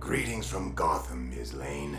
Greetings from Gotham, Ms. Lane.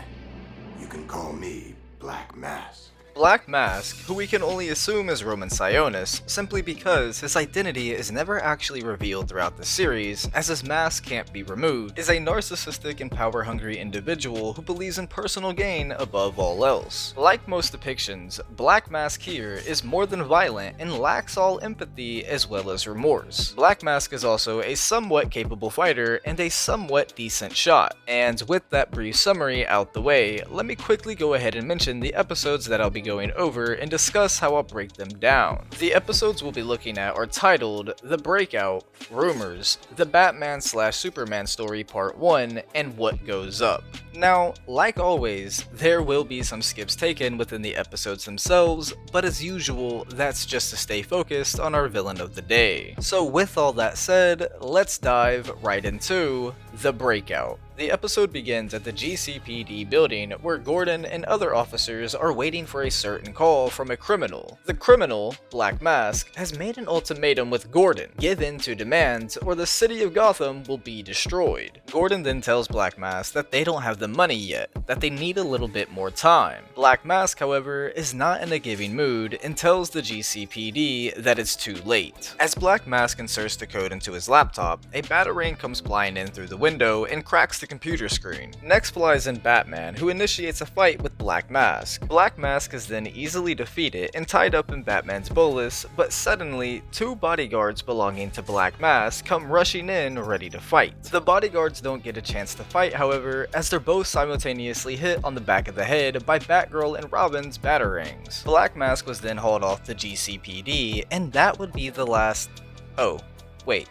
You can call me Black Mask. Black Mask, who we can only assume is Roman Sionis, simply because his identity is never actually revealed throughout the series, as his mask can't be removed, is a narcissistic and power-hungry individual who believes in personal gain above all else. Like most depictions, Black Mask here is more than violent and lacks all empathy as well as remorse. Black Mask is also a somewhat capable fighter and a somewhat decent shot. And with that brief summary out the way, let me quickly go ahead and mention the episodes that I'll be going over and discuss how I'll break them down. The episodes we'll be looking at are titled The Breakout, Rumors, The Batman/Superman Story Part 1, and What Goes Up. Now, like always, there will be some skips taken within the episodes themselves, but as usual, that's just to stay focused on our villain of the day. So with all that said, let's dive right into The Breakout. The episode begins at the GCPD building where Gordon and other officers are waiting for a certain call from a criminal. The criminal, Black Mask, has made an ultimatum with Gordon: give in to demands or the city of Gotham will be destroyed. Gordon then tells Black Mask that they don't have the money yet, that they need a little bit more time. Black Mask, however, is not in a giving mood and tells the GCPD that it's too late. As Black Mask inserts the code into his laptop, a batarang comes flying in through the window and cracks the computer screen. Next flies in Batman, who initiates a fight with Black Mask. Black Mask is then easily defeated and tied up in Batman's bolus, but suddenly, two bodyguards belonging to Black Mask come rushing in ready to fight. The bodyguards don't get a chance to fight, however, as they're both simultaneously hit on the back of the head by Batgirl and Robin's batarangs. Black Mask was then hauled off the GCPD, and that would be the last... Oh, wait.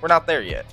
We're not there yet.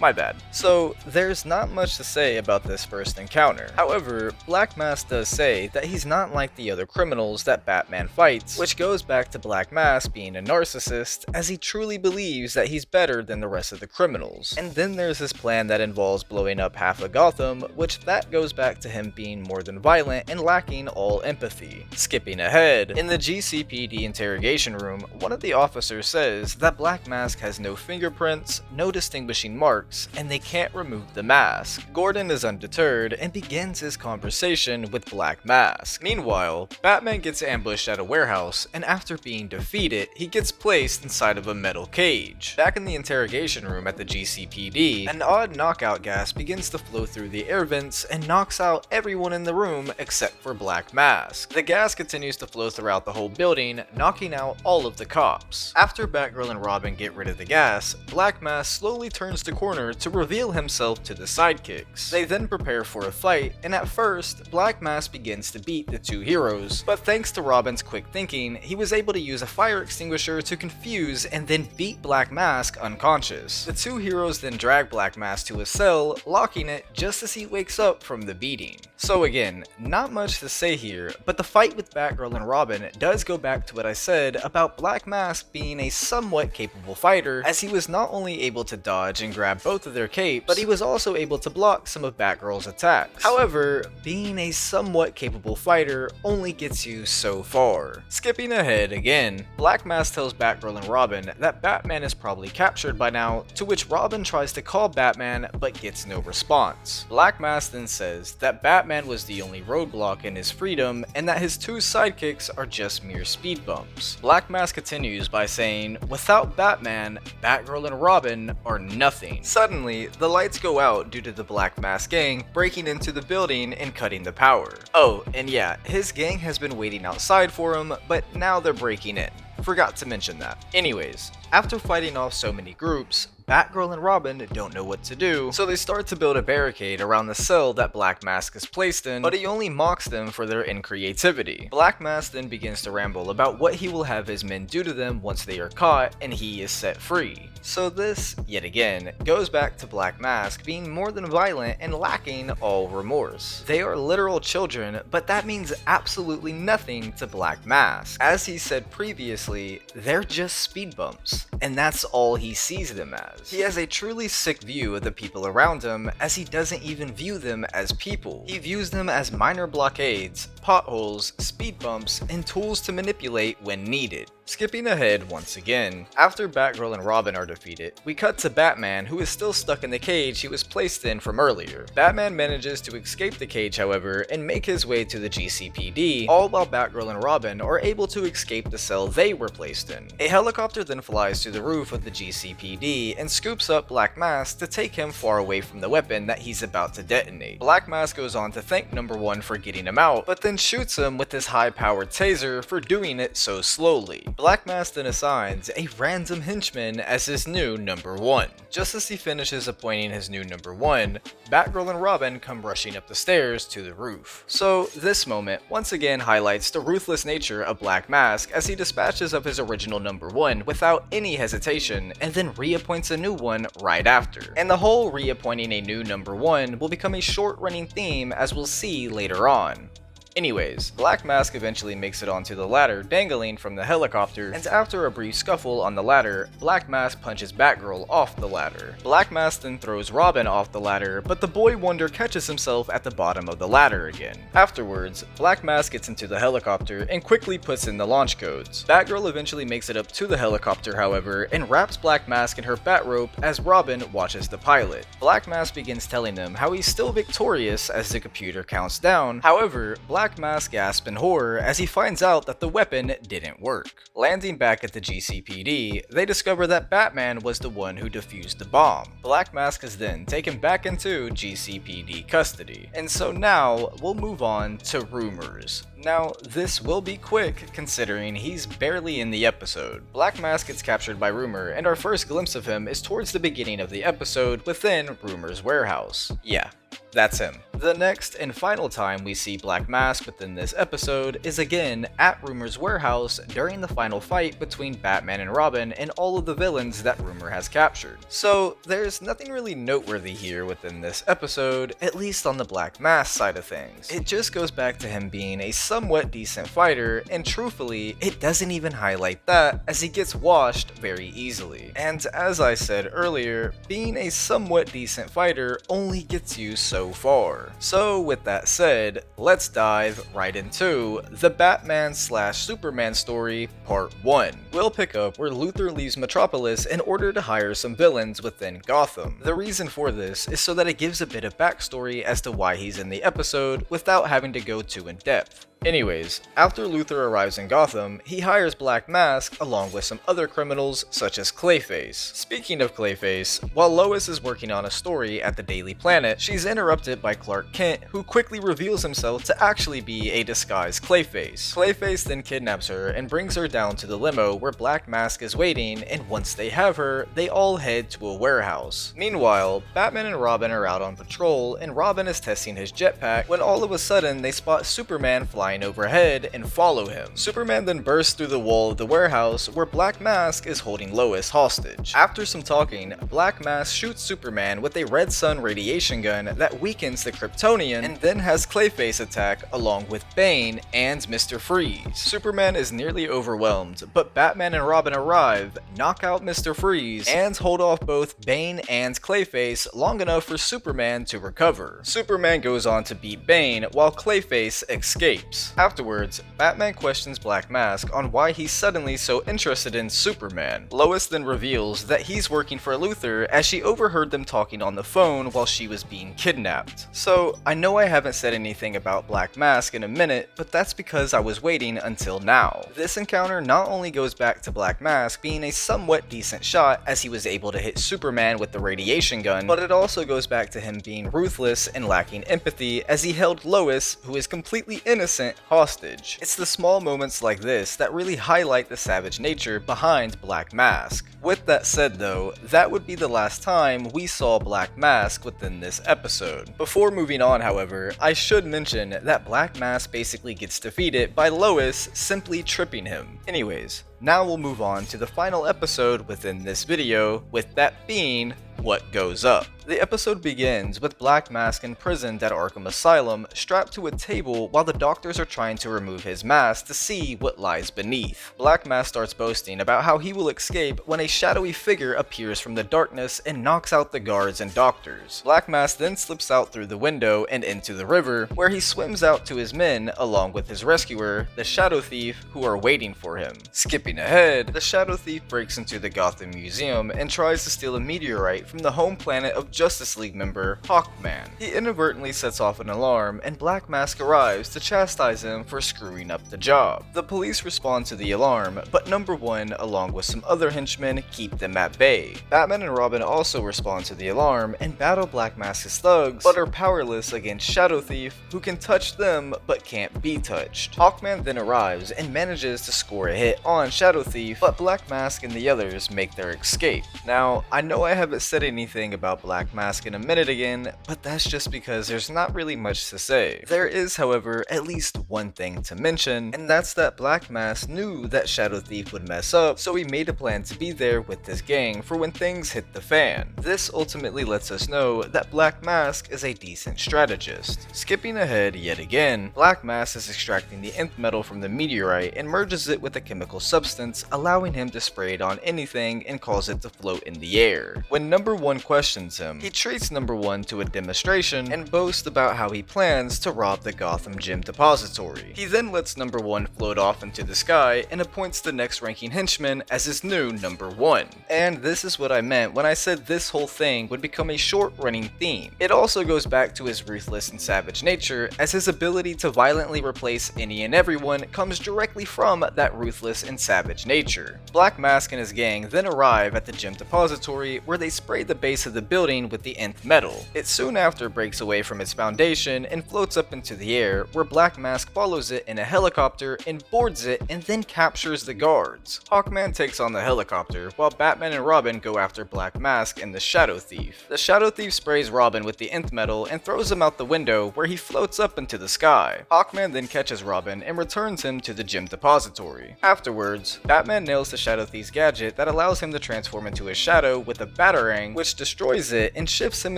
My bad. So, there's not much to say about this first encounter. However, Black Mask does say that he's not like the other criminals that Batman fights, which goes back to Black Mask being a narcissist, as he truly believes that he's better than the rest of the criminals. And then there's his plan that involves blowing up half of Gotham, which that goes back to him being more than violent and lacking all empathy. Skipping ahead, in the GCPD interrogation room, one of the officers says that Black Mask has no fingerprints, no distinguishing marks, and they can't remove the mask. Gordon is undeterred and begins his conversation with Black Mask. Meanwhile, Batman gets ambushed at a warehouse, and after being defeated, he gets placed inside of a metal cage. Back in the interrogation room at the GCPD, an odd knockout gas begins to flow through the air vents and knocks out everyone in the room except for Black Mask. The gas continues to flow throughout the whole building, knocking out all of the cops. After Batgirl and Robin get rid of the gas, Black Mask slowly turns the corner to reveal himself to the sidekicks. They then prepare for a fight, and at first, Black Mask begins to beat the two heroes, but thanks to Robin's quick thinking, he was able to use a fire extinguisher to confuse and then beat Black Mask unconscious. The two heroes then drag Black Mask to a cell, locking it just as he wakes up from the beating. So again, not much to say here, but the fight with Batgirl and Robin does go back to what I said about Black Mask being a somewhat capable fighter, as he was not only able to dodge and grab both of their capes, but he was also able to block some of Batgirl's attacks. However, being a somewhat capable fighter only gets you so far. Skipping ahead again, Black Mask tells Batgirl and Robin that Batman is probably captured by now, to which Robin tries to call Batman but gets no response. Black Mask then says that Batman was the only roadblock in his freedom and that his two sidekicks are just mere speed bumps. Black Mask continues by saying, without Batman, Batgirl and Robin are nothing. Suddenly, the lights go out due to the Black Mask gang breaking into the building and cutting the power. Oh, and yeah, his gang has been waiting outside for him, but now they're breaking in. Forgot to mention that. Anyways, after fighting off so many groups, Batgirl and Robin don't know what to do, so they start to build a barricade around the cell that Black Mask is placed in, but he only mocks them for their increativity. Black Mask then begins to ramble about what he will have his men do to them once they are caught and he is set free. So this, yet again, goes back to Black Mask being more than violent and lacking all remorse. They are literal children, but that means absolutely nothing to Black Mask. As he said previously, they're just speed bumps, and that's all he sees them as. He has a truly sick view of the people around him, as he doesn't even view them as people. He views them as minor blockades, potholes, speed bumps, and tools to manipulate when needed. Skipping ahead once again, after Batgirl and Robin are defeated, we cut to Batman, who is still stuck in the cage he was placed in from earlier. Batman manages to escape the cage, however, and make his way to the GCPD, all while Batgirl and Robin are able to escape the cell they were placed in. A helicopter then flies to the roof of the GCPD and scoops up Black Mask to take him far away from the weapon that he's about to detonate. Black Mask goes on to thank Number 1 for getting him out, but then shoots him with his high-powered taser for doing it so slowly. Black Mask then assigns a random henchman as his new Number 1. Just as he finishes appointing his new Number 1, Batgirl and Robin come rushing up the stairs to the roof. So this moment once again highlights the ruthless nature of Black Mask as he dispatches of his original Number 1 without any hesitation and then reappoints a new one right after. And the whole reappointing a new Number 1 will become a short-running theme as we'll see later on. Anyways, Black Mask eventually makes it onto the ladder dangling from the helicopter, and after a brief scuffle on the ladder, Black Mask punches Batgirl off the ladder. Black Mask then throws Robin off the ladder, but the Boy Wonder catches himself at the bottom of the ladder again. Afterwards, Black Mask gets into the helicopter and quickly puts in the launch codes. Batgirl eventually makes it up to the helicopter, however, and wraps Black Mask in her Batrope as Robin watches the pilot. Black Mask begins telling them how he's still victorious as the computer counts down. However, Black Mask gasps in horror as he finds out that the weapon didn't work. Landing back at the GCPD, they discover that Batman was the one who defused the bomb. Black Mask is then taken back into GCPD custody. And so now, we'll move on to rumors. Now, this will be quick considering he's barely in the episode. Black Mask gets captured by Rumor, and our first glimpse of him is towards the beginning of the episode within Rumor's warehouse. Yeah, that's him. The next and final time we see Black Mask within this episode is again at Rumor's warehouse during the final fight between Batman and Robin and all of the villains that Rumor has captured. So there's nothing really noteworthy here within this episode, at least on the Black Mask side of things. It just goes back to him being a somewhat decent fighter, and truthfully, it doesn't even highlight that as he gets washed very easily. And as I said earlier, being a somewhat decent fighter only gets you so far. So with that said, let's dive right into the Batman/Superman story part 1. We'll pick up where Luthor leaves Metropolis in order to hire some villains within Gotham. The reason for this is so that it gives a bit of backstory as to why he's in the episode without having to go too in depth. Anyways, after Luthor arrives in Gotham, he hires Black Mask along with some other criminals such as Clayface. Speaking of Clayface, while Lois is working on a story at the Daily Planet, she's interrupted by Clark Kent, who quickly reveals himself to actually be a disguised Clayface. Clayface then kidnaps her and brings her down to the limo where Black Mask is waiting, and once they have her, they all head to a warehouse. Meanwhile, Batman and Robin are out on patrol, and Robin is testing his jetpack when all of a sudden they spot Superman flying overhead and follow him. Superman then bursts through the wall of the warehouse where Black Mask is holding Lois hostage. After some talking, Black Mask shoots Superman with a red sun radiation gun that weakens the Kryptonian and then has Clayface attack along with Bane and Mr. Freeze. Superman is nearly overwhelmed, but Batman and Robin arrive, knock out Mr. Freeze, and hold off both Bane and Clayface long enough for Superman to recover. Superman goes on to beat Bane while Clayface escapes. Afterwards, Batman questions Black Mask on why he's suddenly so interested in Superman. Lois then reveals that he's working for Luthor as she overheard them talking on the phone while she was being kidnapped. So, I know I haven't said anything about Black Mask in a minute, but that's because I was waiting until now. This encounter not only goes back to Black Mask being a somewhat decent shot as he was able to hit Superman with the radiation gun, but it also goes back to him being ruthless and lacking empathy as he held Lois, who is completely innocent, hostage. It's the small moments like this that really highlight the savage nature behind Black Mask. With that said though, that would be the last time we saw Black Mask within this episode. Before moving on however, I should mention that Black Mask basically gets defeated by Lois simply tripping him. Anyways, now we'll move on to the final episode within this video, with that being What Goes Up. The episode begins with Black Mask imprisoned at Arkham Asylum, strapped to a table while the doctors are trying to remove his mask to see what lies beneath. Black Mask starts boasting about how he will escape when a shadowy figure appears from the darkness and knocks out the guards and doctors. Black Mask then slips out through the window and into the river, where he swims out to his men along with his rescuer, the Shadow Thief, who are waiting for him. Skipping ahead, the Shadow Thief breaks into the Gotham Museum and tries to steal a meteorite from the home planet of Justice League member Hawkman. He inadvertently sets off an alarm and Black Mask arrives to chastise him for screwing up the job. The police respond to the alarm, but Number One, along with some other henchmen, keep them at bay. Batman and Robin also respond to the alarm and battle Black Mask's thugs, but are powerless against Shadow Thief, who can touch them but can't be touched. Hawkman then arrives and manages to score a hit on Shadow Thief, but Black Mask and the others make their escape. Now, I know I haven't said anything about Black Mask in a minute again, but that's just because there's not really much to say. There is, however, at least one thing to mention, and that's that Black Mask knew that Shadow Thief would mess up, so he made a plan to be there with his gang for when things hit the fan. This ultimately lets us know that Black Mask is a decent strategist. Skipping ahead yet again, Black Mask is extracting the nth metal from the meteorite and merges it with a chemical substance, allowing him to spray it on anything and cause it to float in the air. When Number One questions him, he treats Number One to a demonstration and boasts about how he plans to rob the Gotham Gem Depository. He then lets Number One float off into the sky and appoints the next ranking henchman as his new Number One. And this is what I meant when I said this whole thing would become a short-running theme. It also goes back to his ruthless and savage nature, as his ability to violently replace any and everyone comes directly from that ruthless and savage nature. Black Mask and his gang then arrive at the Gem Depository, where they spray the base of the building with the nth metal. It soon after breaks away from its foundation and floats up into the air, where Black Mask follows it in a helicopter and boards it and then captures the guards. Hawkman takes on the helicopter, while Batman and Robin go after Black Mask and the Shadow Thief. The Shadow Thief sprays Robin with the nth metal and throws him out the window, where he floats up into the sky. Hawkman then catches Robin and returns him to the Gem Depository. Afterwards, Batman nails the Shadow Thief's gadget that allows him to transform into a shadow with a batarang, which destroys it and shifts him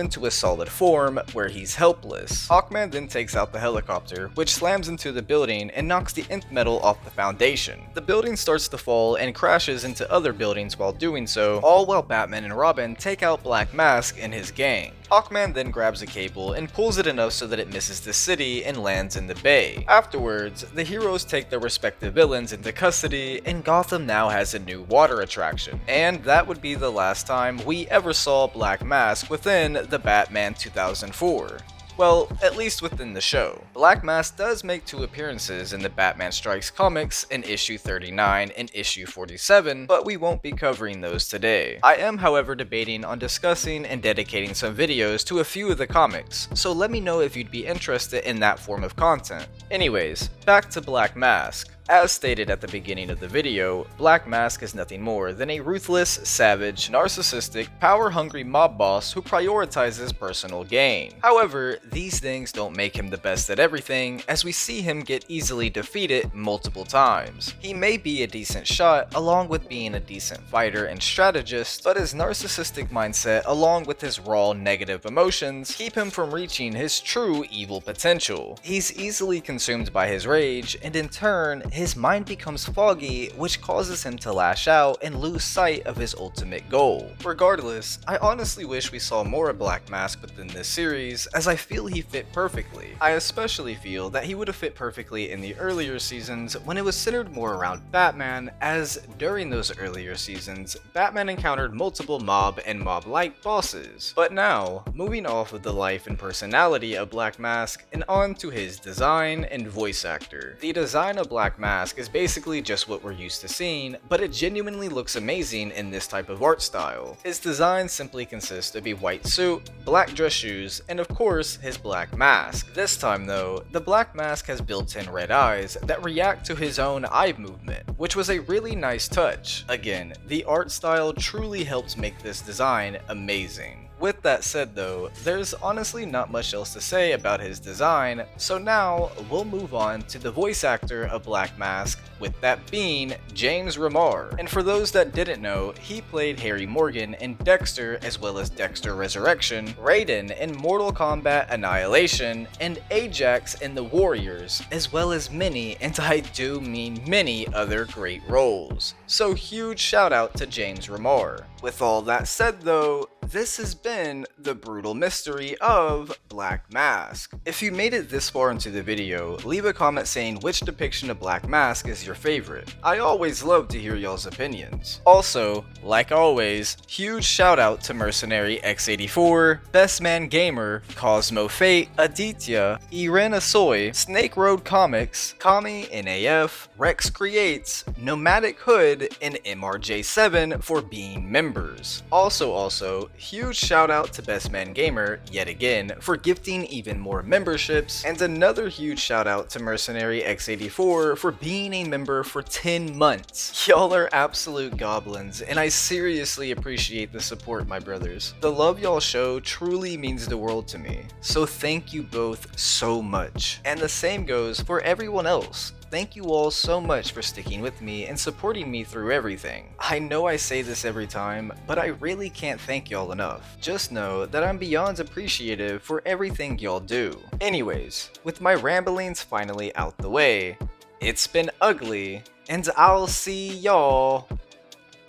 into a solid form, where he's helpless. Hawkman then takes out the helicopter, which slams into the building and knocks the nth metal off the foundation. The building starts to fall and crashes into other buildings while doing so, all while Batman and Robin take out Black Mask and his gang. Hawkman then grabs a cable and pulls it enough so that it misses the city and lands in the bay. Afterwards, the heroes take their respective villains into custody, and Gotham now has a new water attraction. And that would be the last time we ever saw Black Mask within the Batman 2004. Well, at least within the show. Black Mask does make 2 appearances in the Batman Strikes comics in issue 39 and issue 47, but we won't be covering those today. I am, however, debating on discussing and dedicating some videos to a few of the comics, so let me know if you'd be interested in that form of content. Anyways, back to Black Mask. As stated at the beginning of the video, Black Mask is nothing more than a ruthless, savage, narcissistic, power-hungry mob boss who prioritizes personal gain. However, these things don't make him the best at everything, as we see him get easily defeated multiple times. He may be a decent shot, along with being a decent fighter and strategist, but his narcissistic mindset, along with his raw negative emotions, keep him from reaching his true evil potential. He's easily consumed by his rage, and in turn, his mind becomes foggy, which causes him to lash out and lose sight of his ultimate goal. Regardless, I honestly wish we saw more of Black Mask within this series, as I feel he fit perfectly. I especially feel that he would have fit perfectly in the earlier seasons when it was centered more around Batman, as during those earlier seasons, Batman encountered multiple mob and mob-like bosses. But now, moving off of the life and personality of Black Mask and on to his design and voice actor. The design of Black Mask is basically just what we're used to seeing, but it genuinely looks amazing in this type of art style. His design simply consists of a white suit, black dress shoes, and of course his black mask. This time though, the Black Mask has built-in red eyes that react to his own eye movement, which was a really nice touch. Again, the art style truly helped make this design amazing. With that said though, there's honestly not much else to say about his design, so now we'll move on to the voice actor of Black Mask, with that being James Remar. And for those that didn't know, he played Harry Morgan in Dexter as well as Dexter Resurrection, Raiden in Mortal Kombat Annihilation, and Ajax in The Warriors, as well as many, and I do mean many, other great roles. So huge shout out to James Remar. With all that said though, this has been the brutal mystery of Black Mask. If you made it this far into the video, leave a comment saying which depiction of Black Mask is your favorite. I always love to hear y'all's opinions. Also, like always, huge shout out to Mercenary X84, Best Man Gamer, Cosmo Fate, Aditya, Irena Soy, Snake Road Comics, Kami NAF, Rex Creates, Nomadic Hood, and MRJ7 for being members. Also, huge shout out to Best Man Gamer, yet again, for gifting even more memberships, and another huge shout out to Mercenary X84 for being a member for 10 months. Y'all are absolute goblins, and I seriously appreciate the support, my brothers. The love y'all show truly means the world to me, so thank you both so much. And the same goes for everyone else. Thank you all so much for sticking with me and supporting me through everything. I know I say this every time, but I really can't thank y'all enough. Just know that I'm beyond appreciative for everything y'all do. Anyways, with my ramblings finally out the way, it's been ugly, and I'll see y'all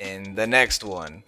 in the next one.